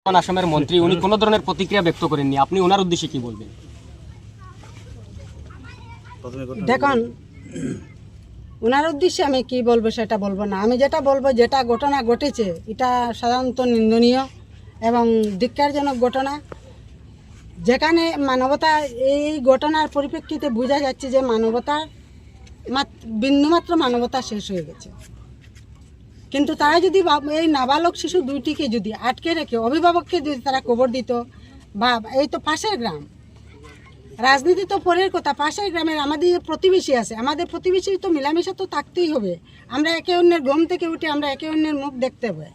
আসামের মন্ত্রী উনি কোনো ধরনের প্রতিক্রিয়া ব্যক্ত করেননি, আপনি ওনার উদ্দেশ্যে কি বলবেন? দেখুন, ওনার উদ্দেশ্যে আমি কি বলবো সেটা বলবো না। আমি যেটা বলবো, যেটা ঘটনা ঘটেছে এটা সাধারণত নিন্দনীয় এবং ধিক্কারজনক ঘটনা। যেখানে মানবতা, এই ঘটনার পরিপ্রেক্ষিতে বোঝা যাচ্ছে যে মানবতার বিন্দুমাত্র মানবতা শেষ হয়ে গেছে। কিন্তু তারা যদি এই নাবালক শিশু দুইটিকে যদি আটকে রেখে অভিভাবককে যদি তারা কবর দিত, বা এই তো পাশের গ্রাম, রাজনীতি তো পরের কথা, পাশের গ্রামের আমাদের প্রতিবেশী আছে, আমাদের প্রতিবেশী তো মিলামিশা তো থাকতেই হবে। আমরা একে অন্যের ঘুম থেকে উঠে আমরা একে অন্যের মুখ দেখতে হবে।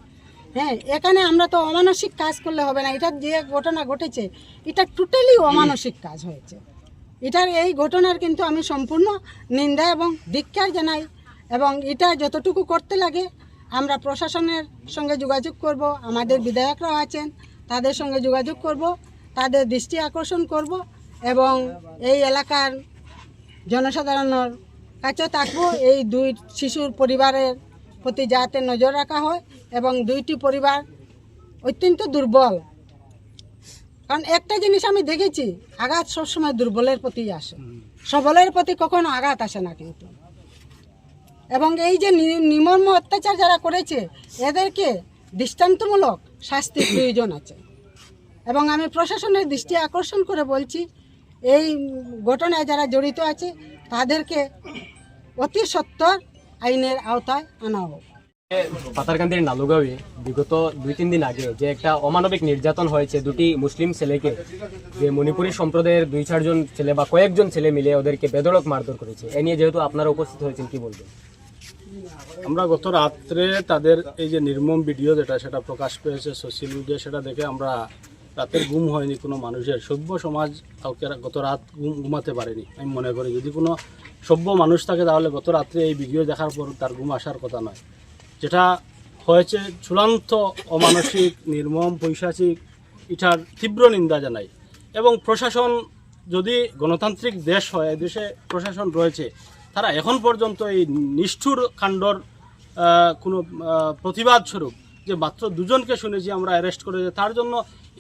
হ্যাঁ, এখানে আমরা তো অমানসিক কাজ করলে হবে না। এটা যে ঘটনা ঘটেছে এটা টোটালি অমানসিক কাজ হয়েছে। এই ঘটনার কিন্তু আমি সম্পূর্ণ নিন্দা এবং ধিক্কার জানাই। এবং এটা যতটুকু করতে লাগে আমরা প্রশাসনের সঙ্গে যোগাযোগ করব, আমাদের বিধায়করাও আছেন তাদের সঙ্গে যোগাযোগ করব, তাদের দৃষ্টি আকর্ষণ করব এবং এই এলাকার জনসাধারণের কাছে থাকবো এই দুই শিশুর পরিবারের প্রতি যাতে নজর রাখা হয়। এবং দুইটি পরিবার অত্যন্ত দুর্বল, কারণ একটা জিনিস আমি দেখেছি, আঘাত সবসময় দুর্বলের প্রতি আসে, সবলের প্রতি কখনো আঘাত আসে না কিন্তু। এবং এই যে নির্মম অত্যাচার যারা করেছে এদেরকে দৃষ্টান্তমূলক শাস্তির প্রয়োজন আছে। এবং আমি প্রশাসনের দৃষ্টি আকর্ষণ করে বলছি, এই ঘটনায় যারা জড়িত আছে তাদেরকে অতি সত্বর আইনের আওতায় আনা হোক। পাতারকান্দির নালুগাঁওয়ে বিগত 2-3 দিন আগে যে একটা অমানবিক নির্যাতন হয়েছে দুটি মুসলিম ছেলেকে, যে মণিপুরী সম্প্রদায়ের 2-4 জন ছেলে বা কয়েকজন ছেলে মিলে ওদেরকে বেধড়ক মারধর করেছে, এ নিয়ে যেহেতু আপনারা উপস্থিত হয়েছেন, কি বলবেন? আমরা গত রাত্রে তাদের এই যে নির্মম ভিডিও সেটা প্রকাশ পেয়েছে সোশ্যাল মিডিয়া, সেটা দেখে আমরা রাতের ঘুম হয়নি কোনো মানুষের। সভ্য সমাজ কাউকে গত রাত ঘুমাতে পারেনি আমি মনে করি। যদি কোনো সভ্য মানুষ থাকে তাহলে গত রাত্রে এই ভিডিও দেখার পর তার ঘুম আসার কথা নয়। যেটা হয়েছে চূড়ান্ত অমানসিক, নির্মম, পৈশাচিক, এটার তীব্র নিন্দা জানাই। এবং প্রশাসন, যদি গণতান্ত্রিক দেশ হয়, দেশে প্রশাসন রয়েছে, তারা এখন পর্যন্ত এই নিষ্ঠুর কাণ্ডর কোনো প্রতিবাদ স্বরূপ যে মাত্র 2 জনকে শুনেছি আমরা অ্যারেস্ট করেছে, তার জন্য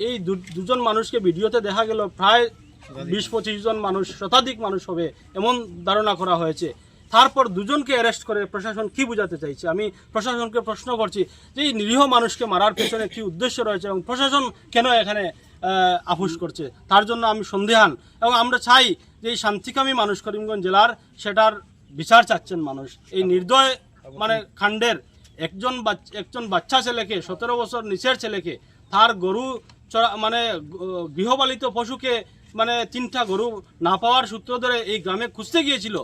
এই 2 জন মানুষকে ভিডিওতে দেখা গেল প্রায় 20-25 জন মানুষ, শতাধিক মানুষ হবে এমন ধারণা করা হয়েছে। তারপর 2 জনকে অ্যারেস্ট করে প্রশাসন কি বোঝাতে চাইছে? আমি প্রশাসনকে প্রশ্ন করছি যে এই নিরীহ মানুষকে মারার পেছনে কি উদ্দেশ্য রয়েছে এবং প্রশাসন কেন এখানে আপোষ করছে, তার জন্য আমি সন্দেহান। এবং আমরা চাই যে এই শান্তিকামী মানুষ করিমগঞ্জ জেলার, সেটার বিচার চাচ্ছেন মানুষ। এই নির্দয় কাণ্ডের একজন বাচ্চা ছেলেকে, 17 বছর নিচের ছেলেকে, তার গরু গৃহপালিত পশুকে 3টা গরু না পাওয়ার সূত্র ধরে এই গ্রামে খুঁজতে গিয়েছিল,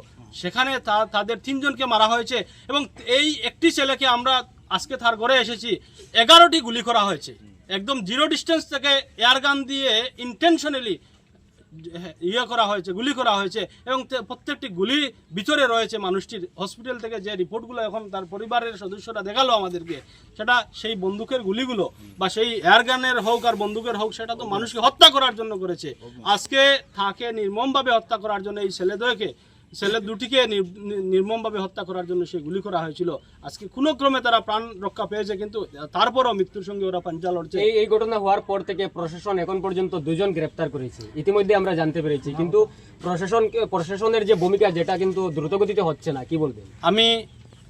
সেখানে তাদের 3 জনকে মারা হয়েছে। এবং এই একটি ছেলেকে আমরা আজকে তার ঘরে এসেছি, 11টি গুলি করা হয়েছে, একদম জিরো ডিস্টেন্স থেকে এয়ারগান দিয়ে ইন্টেনশনালি করা হয়েছে, গুলি করা হয়েছে। এবং প্রত্যেকটি গুলি ভিতরে রয়েছে মানুষটির। হসপিটাল থেকে যে রিপোর্টগুলো এখন তার পরিবারের সদস্যরা দেখালো আমাদেরকে, সেটা সেই বন্দুকের গুলিগুলো বা সেই এয়ারগানের হোক আর বন্দুকের হোক, সেটা তো মানুষকে হত্যা করার জন্য করেছে। আজকে তাকে নির্মমভাবে হত্যা করার জন্য, এই ছেলে দুটিকে নির্মমভাবে হত্যা করার জন্য সেই গুলি করা হয়েছিল। আজকে কোনো ক্রমে তারা প্রাণ রক্ষা পেয়েছে, কিন্তু তারপরও মৃত্যুর সঙ্গে ওরা পাঞ্জা লড়ছে। এই ঘটনা হওয়ার পর থেকে প্রশাসন এখন পর্যন্ত 2 জন গ্রেপ্তার করেছে, ইতিমধ্যে আমরা জানতে পেরেছি। কিন্তু প্রশাসনের যে ভূমিকা, যেটা কিন্তু দ্রুতগতিতে হচ্ছে না, কি বলবেন? আমি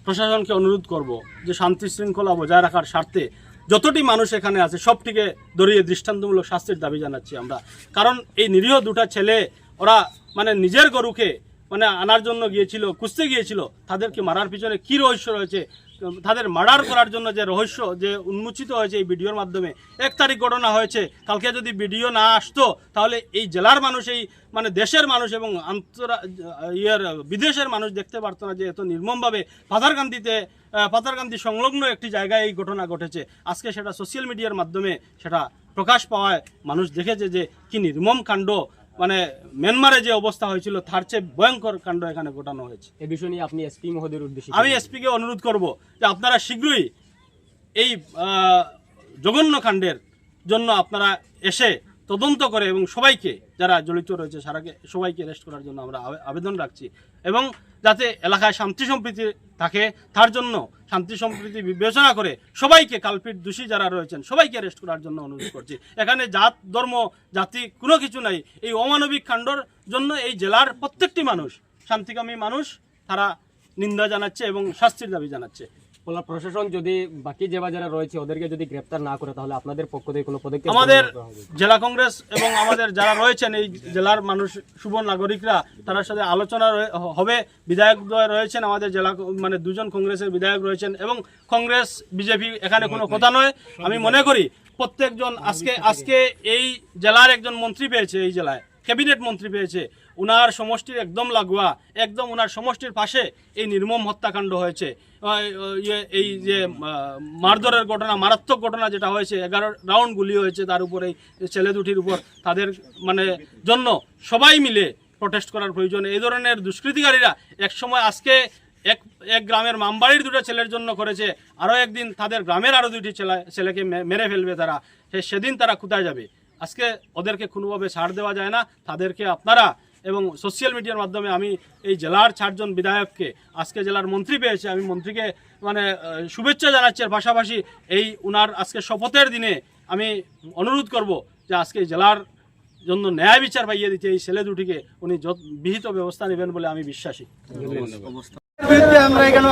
প্রশাসনকে অনুরোধ করব যে শান্তি শৃঙ্খলা বজায় রাখার স্বার্থে যতটি মানুষ এখানে আছে সবটিকে ধরিয়ে দৃষ্টান্তমূলক শাস্তির দাবি জানাচ্ছি আমরা। কারণ এই নিরীহ 2টা ছেলে, ওরা নিজের গরুকে আনার জন্য গিয়েছিল, খুঁজতে গিয়েছিল। তাদেরকে মারার পিছনে কি রহস্য রয়েছে, তাদের মার্ডার করার জন্য যে রহস্য যে উন্মোচিত হয়েছে এই ভিডিওর মাধ্যমে। 1 তারিখ ঘটনা হয়েছে, কালকে যদি ভিডিও না আসতো তাহলে এই জেলার মানুষ, এই দেশের মানুষ এবং বিদেশের মানুষ দেখতে পারতো না যে এত নির্মমভাবে পাতারকান্দি সংলগ্ন একটি জায়গায় এই ঘটনা ঘটেছে। আজকে সেটা সোশ্যাল মিডিয়ার মাধ্যমে সেটা প্রকাশ পাওয়ায় মানুষ দেখেছে যে কি নির্মম কাণ্ড, মিয়ানমারে যে অবস্থা হয়েছিল তার চেয়ে ভয়ঙ্কর কাণ্ড এখানে ঘটানো হয়েছে। এই বিষয় নিয়ে আপনি এসপি মহোদয়ের উদ্দেশ্যে? আমি এসপিকে অনুরোধ করব যে আপনারা শীঘ্রই এই জঘন্য কাণ্ডের জন্য আপনারা এসে তদন্ত করে এবং সবাইকে, যারা জড়িত রয়েছে সবাইকে অ্যারেস্ট করার জন্য আমরা আবেদন রাখছি। এবং যাতে এলাকায় শান্তি সম্প্রীতি থাকে, তার জন্য শান্তি সম্প্রীতি বিবেচনা করে সবাইকে কালপিট দোষী যারা রয়েছেন সবাইকে অ্যারেস্ট করার জন্য অনুরোধ করছি। এখানে জাত ধর্ম জাতি কোনো কিছু নাই। এই অমানবিক কাণ্ডর জন্য এই জেলার প্রত্যেকটি মানুষ, শান্তিকামী মানুষ, তারা নিন্দা জানাচ্ছে এবং শাস্তির দাবি জানাচ্ছে। বলা প্রশাসন যদি বাকি যারা রয়েছে ওদেরকে যদি গ্রেপ্তার না করে তাহলে আপনাদের পক্ষ থেকে কোনো পদক্ষেপ আমাদের জেলা কংগ্রেস এবং আমাদের যারা রয়েছেন এই জেলার মানুষ শুভ নাগরিকরা তার সাথে আলোচনা হবে। বিধায়ক রয়েছেন আমাদের জেলা, মানে দুজন কংগ্রেসের বিধায়ক রয়েছেন এবং কংগ্রেস বিজেপি এখানে কোনো কথা নয়। আমি মনে করি প্রত্যেকজন আজকে এই জেলার একজন মন্ত্রী পেয়েছে, এই জেলায় ক্যাবিনেট মন্ত্রী পেয়েছে, উনার সমষ্টির একদম লাগোয়া, একদম উনার সমষ্টির পাশে এই নির্মম হত্যাকাণ্ড হয়েছে। এই যে মারধরের ঘটনা, মারাত্মক ঘটনা যেটা হয়েছে, 11 রাউন্ড গুলি হয়েছে তার উপরে, ছেলে দুটির উপর, তাদের মানে জন্য সবাই মিলে প্রটেস্ট করার প্রয়োজন। এই ধরনের দুষ্কৃতিকারীরা একসময় আজকে এক গ্রামের মামবাড়ির 2টা ছেলের জন্য করেছে, আরও একদিন তাদের গ্রামের আরও 2টি ছেলেকে মেরে ফেলবে তারা। সেদিন তারা কোথায় যাবে? আজকে ওদেরকে কোনোভাবে ছাড় দেওয়া যায় না। তাদেরকে আপনারা এবং সোশ্যাল মিডিয়ার মাধ্যমে আমি এই জেলার 4 জন বিধায়ককে, আজকে জেলার মন্ত্রী পেয়েছে, আমি মন্ত্রীকে মানে শুভেচ্ছা জানাচ্ছি। আর পাশাপাশি এই উনার আজকে শপথের দিনে আমি অনুরোধ করব যে আজকে জেলার জন্য ন্যায় বিচার পাইয়ে দিতে এই ছেলে দুটিকে উনি বিহিত ব্যবস্থা নেবেন বলে আমি বিশ্বাসী। বিরুদ্ধে আমরা এখানে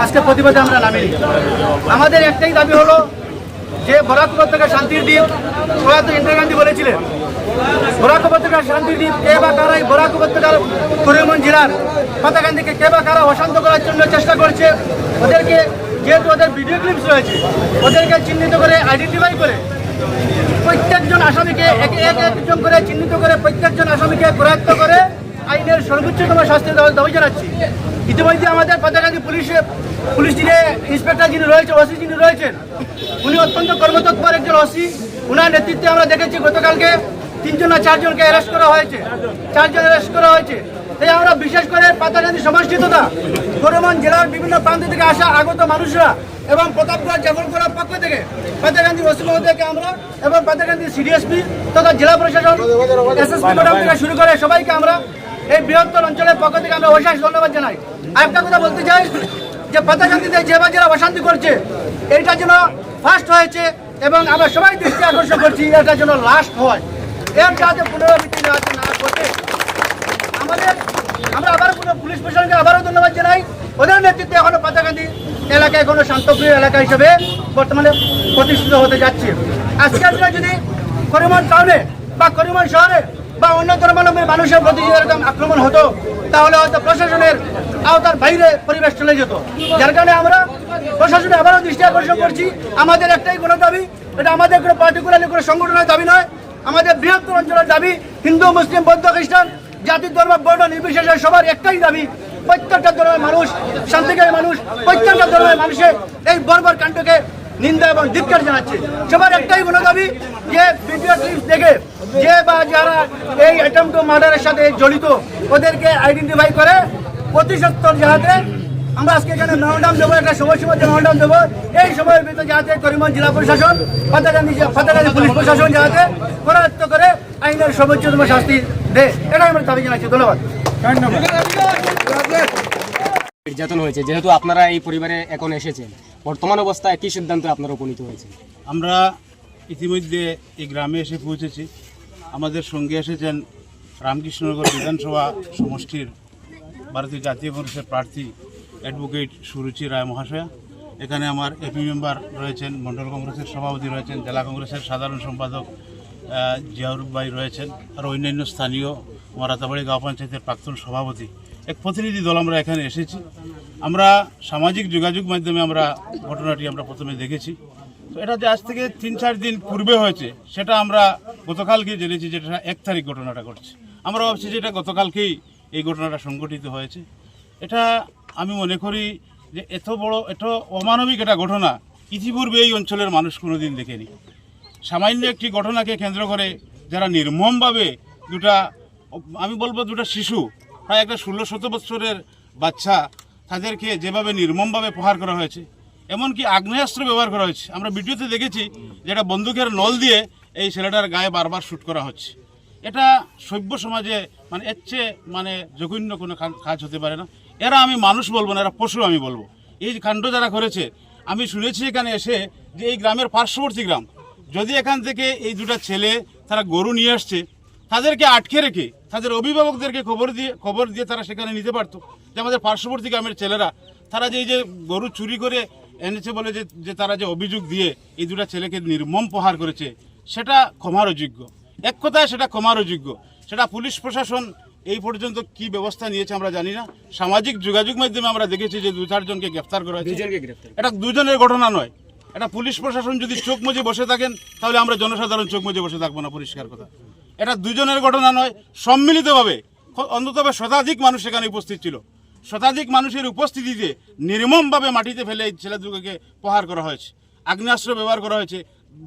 আজকে প্রতিবাদে আমরা নামি। আমাদের একটাই দাবি হলো যে বরাক উপত্যকা শান্তির দ্বীপ, প্রয়াত ইন্দিরা গান্ধী বলেছিলেন বরাক উপত্যকার শান্তির দ্বীপ কে বা কারা এই বরাক উপত্যকার করিমগঞ্জ জেলার পাতাকান্দিকে কে বা কারা অশান্ত করার জন্য চেষ্টা করছে। ওদেরকে যেহেতু ওদের ভিডিও ক্লিপস রয়েছে, ওদেরকে চিহ্নিত করে আইডেন্টিফাই করে প্রত্যেকজন আসামিকে একজন করে চিহ্নিত করে প্রত্যেকজন আসামিকে করায়ত্ত করে আইনের সর্বোচ্চতম শাস্তির দাবি জানাচ্ছি। ইতিমধ্যে আমাদের পাতাকান্দি পুলিশ যিনি ইন্সপেক্টর যিনি রয়েছে, ওসি যিনি রয়েছেন, উনি অত্যন্ত কর্মতৎপর একজন ওসি। উনার নেতৃত্বে আমরা দেখেছি গতকালকে 3 না 4 জনকে অ্যারেস্ট করা হয়েছে, 4 জন অ্যারেস্ট করা হয়েছে। তাই আমরা বিশেষ করে পাতাকান্দি সমষ্টি তথা করিমগঞ্জ জেলার বিভিন্ন প্রান্ত থেকে আসা আগত মানুষরা এবং প্রতাপগড় জাফরগড়ের পক্ষ থেকে পাতাকান্দি ওসি মহোদয়কে আমরা এবং পাতাকান্দি সিডিএসপি তথা জেলা প্রশাসন, এসএসপি ম্যাডাম থেকে শুরু করে সবাইকে আমরা এই বৃহত্তর অঞ্চলের পক্ষ থেকে আমরা অশেষ ধন্যবাদ জানাই। আরেকটা কথা বলতে চাই যে পাতাকান্দিতে যে যারা অশান্তি করছে এইটার জন্য ফার্স্ট হয়েছে এবং আমরা সবাই দৃষ্টি আকর্ষণ করছি এটার জন্য লাস্ট হয়, এর যাতে পুনরাবৃত্তি না করতে আমরা আবার পুলিশ প্রশাসনকে আবারও ধন্যবাদ জানাই। ওদের নেতৃত্বে এখনো পাতাকান্দি এলাকা এখনো শান্তপ্রিয় এলাকা হিসেবে বর্তমানে প্রতিষ্ঠিত হতে যাচ্ছে। আজকের দিনে যদি করিমগঞ্জ টাউনে বা করিমগঞ্জ শহরে বা অন্য ধর্মাবলম্বী মানুষের প্রতি এরকম আক্রমণ হতো তাহলে হয়তো প্রশাসনের আওতার বাইরে পরিবেশ চলে যেত। যার কারণে আমরা প্রশাসনে আবারও দৃষ্টি আকর্ষণ করছি। আমাদের একটাই কোনো দাবি, এটা আমাদের কোনো পার্টিকুলারলি কোনো সংগঠনের দাবি নয়, আমাদের বৃহত্তর অঞ্চলের দাবি। হিন্দু, মুসলিম, বৌদ্ধ, খ্রিস্টান, জাতি, ধর্ম, বর্ণ নির্বিশেষে সবার একটাই দাবি, প্রত্যেকটা ধর্মের মানুষ, শান্তিকামী মানুষ, প্রত্যেকটা ধর্মের মানুষের এই বর্বর কাণ্ডকে নিন্দা এবং ধিক্কার জানাচ্ছে। সবার একটাই কোনো দাবি যে ভিডিও ক্লিপস দেখে যে বা যারা এই অ্যাটেম্পট টু মার্ডারের সাথে জড়িত ওদেরকে আইডেন্টিফাই করে প্রতিশোধ যাতে আমরা আজকে এখানে মেমোরান্ডাম দেবো, একটা সময়সীমার মধ্যে মেমোরান্ডাম দেবো। এই সময়ের ভিতরে যাতে করিমগঞ্জ জেলা প্রশাসন, পাতাকান্দি পুলিশ প্রশাসন যাতে করায়ত্ত করে আইনের সর্বোচ্চতম শাস্তি দেয়, এটাই আমরা দাবি জানাচ্ছি। ধন্যবাদ। নির্যাতন হয়েছে, যেহেতু আপনারা এই পরিবারে এখন এসেছেন, বর্তমান অবস্থায় কি সিদ্ধান্ত আপনারা উপনীত হয়েছে? আমরা ইতিমধ্যে এই গ্রামে এসে পৌঁছেছি। আমাদের সঙ্গে এসেছেন রামকৃষ্ণনগর বিধানসভা সমষ্টির ভারতীয় জাতীয় কংগ্রেসের প্রার্থী অ্যাডভোকেট সুরুচি রায় মহাশয়া। এখানে আমার এপি মেম্বার রয়েছেন, মণ্ডল কংগ্রেসের সভাপতি রয়েছেন, জেলা কংগ্রেসের সাধারণ সম্পাদক জিয়াউর ভাই রয়েছেন, আর অন্যান্য স্থানীয় রাতাবাড়ি গাঁও পঞ্চায়েতের প্রাক্তন সভাপতি, এক প্রতিনিধি দল আমরা এখানে এসেছি। আমরা সামাজিক যোগাযোগ মাধ্যমে আমরা ঘটনাটি আমরা প্রথমে দেখেছি। তো এটা যে আজ থেকে 3-4 দিন পূর্বে হয়েছে সেটা আমরা গতকালকে জেনেছি, যেটা 1 তারিখ ঘটনাটা ঘটছে। আমরা ভাবছি যে এটা গতকালকেই এই ঘটনাটা সংঘটিত হয়েছে। এটা আমি মনে করি যে এত অমানবিক একটা ঘটনা ইতিপূর্বে এই অঞ্চলের মানুষ কোনোদিন দেখেনি। সামান্য একটি ঘটনাকে কেন্দ্র করে যারা নির্মমভাবে আমি বলবো দুটা শিশু, প্রায় একটা 16-17 বছরের বাচ্চা, তাদেরকে যেভাবে নির্মমভাবে প্রহার করা হয়েছে, এমনকি আগ্নেয়াস্ত্র ব্যবহার করা হয়েছে। আমরা ভিডিওতে দেখেছি যেটা বন্দুকের নল দিয়ে এই ছেলেটার গায়ে বারবার শ্যুট করা হচ্ছে। এটা সভ্য সমাজে এর চেয়ে জঘন্য কোনো কাজ হতে পারে না। এরা আমি মানুষ বলবো না, এরা পশু আমি বলবো। এই কাণ্ড যারা করেছে, আমি শুনেছি এখানে এসে যে এই গ্রামের পার্শ্ববর্তী গ্রাম, যদি এখান থেকে এই দুটো ছেলে তারা গরু নিয়ে আসছে, তাদেরকে আটকে রেখে তাদের অভিভাবকদেরকে খবর দিয়ে তারা সেখানে নিতে পারতো। যে আমাদের পার্শ্ববর্তী গ্রামের ছেলেরা তারা যে এই যে গরু চুরি করে এনেছে বলে যে তারা যে অভিযোগ দিয়ে এই দুটো ছেলেকে নির্মম প্রহার করেছে, সেটা ক্ষমার অযোগ্য। এক কথায় সেটা ক্ষমার অযোগ্য। সেটা পুলিশ প্রশাসন এই পর্যন্ত কি ব্যবস্থা নিয়েছে আমরা জানি না। সামাজিক যোগাযোগ মাধ্যমে আমরা দেখেছি যে 2-4 জনকে গ্রেফতার করা হয়েছে। এটা দুজনের ঘটনা নয়। এটা পুলিশ প্রশাসন যদি চোখ মুজে বসে থাকেন, তাহলে আমরা জনসাধারণ চোখ মুজে বসে থাকবো না, পরিষ্কার কথা। এটা দুজনের ঘটনা নয়, সম্মিলিতভাবে অন্তত শতাধিক মানুষ সেখানে উপস্থিত ছিল। শতাধিক মানুষের উপস্থিতিতে নির্মমভাবে মাটিতে ফেলে এই ছেলে দুটোকে প্রহার করা হয়েছে। আগ্নেয়াস্ত্র ব্যবহার করা হয়েছে,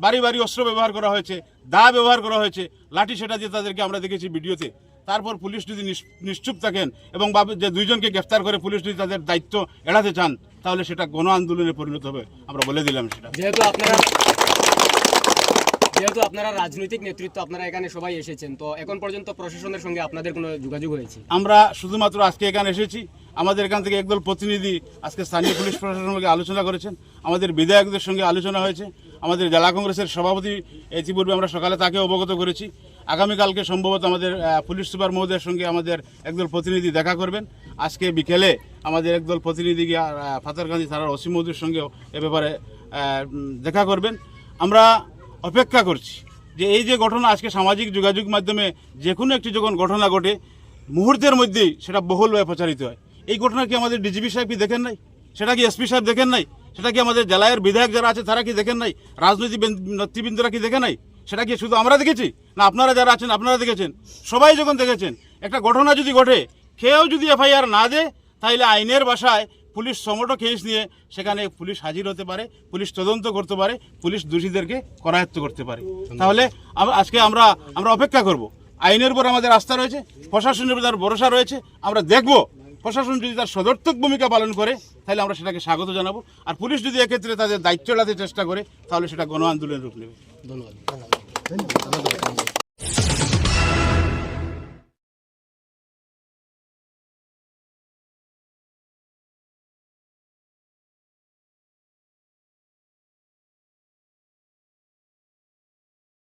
বাড়ি বাড়ি অস্ত্র ব্যবহার করা হয়েছে, দা ব্যবহার করা হয়েছে, লাঠি সেটা দিয়ে তাদেরকে আমরা দেখেছি ভিডিওতে। তারপর পুলিশ যদি নিশ্চুপ থাকেন এবং যে দুইজনকে গ্রেফতার করে পুলিশ যদি তাদের দায়িত্ব এড়াতে চান, তাহলে সেটা গণ আন্দোলনে পরিণত হবে। আমরা বলে দিলাম সেটা। যেহেতু আপনারা রাজনৈতিক নেতৃত্ব, আপনারা এখানে সবাই এসেছেন, তো এখন পর্যন্ত প্রশাসনের সঙ্গে আপনাদের কোনো যোগাযোগ হয়েছে? আমরা শুধুমাত্র আজকে এখানে এসেছি। আমাদের এখান থেকে একদল প্রতিনিধি আজকে স্থানীয় পুলিশ প্রশাসনের সঙ্গে আলোচনা করেছেন, আমাদের বিধায়কদের সঙ্গে আলোচনা হয়েছে, আমাদের জেলা কংগ্রেসের সভাপতি ইতিপূর্বে আমরা সকালে তাকে অবগত করেছি। আগামীকালকে সম্ভবত আমাদের পুলিশ সুপার মহোদয়ের সঙ্গে আমাদের একদল প্রতিনিধি দেখা করবেন। আজকে বিকেলে আমাদের একদল প্রতিনিধি গিয়ে পাথারকান্দি থানার ওসি মহোদয়ের সঙ্গেও এ ব্যাপারে দেখা করবেন। আমরা অপেক্ষা করছি যে এই যে ঘটনা আজকে সামাজিক যোগাযোগ মাধ্যমে যে কোনো একটি যখন ঘটনা ঘটে, মুহূর্তের মধ্যেই সেটা বহুলভাবে প্রচারিত হয়। এই ঘটনা কি আমাদের ডিজিপি সাহেব কি দেখেন নাই? সেটা কি এসপি সাহেব দেখেন নাই? সেটা কি আমাদের জেলার বিধায়ক যারা আছে তারা কি দেখেন নাই? রাজনৈতিক নেতৃবৃন্দরা কি দেখে নাই? সেটা কি শুধু আমরা দেখেছি না আপনারা যারা আছেন আপনারা দেখেছেন? সবাই যখন দেখেছেন, একটা ঘটনা যদি ঘটে, কেউ যদি এফআইআর না দেয়, তাহলে আইনের ভাষায় পুলিশ সমটো কেস নিয়ে সেখানে পুলিশ হাজির হতে পারে, পুলিশ তদন্ত করতে পারে, পুলিশ দোষীদেরকে করায়ত্ত করতে পারে। তাহলে আজকে আমরা অপেক্ষা করব। আইনের উপর আমাদের আস্থা রয়েছে, প্রশাসনের উপর ভরসা রয়েছে। আমরা দেখব প্রশাসন যদি তার সদর্থক ভূমিকা পালন করে, তাহলে আমরা সেটাকে স্বাগত জানাবো। আর পুলিশ যদি এক্ষেত্রে তাদের দায়িত্ব এড়াতে চেষ্টা করে, তাহলে সেটা গণ আন্দোলনের রূপ নেবে। ধন্যবাদ।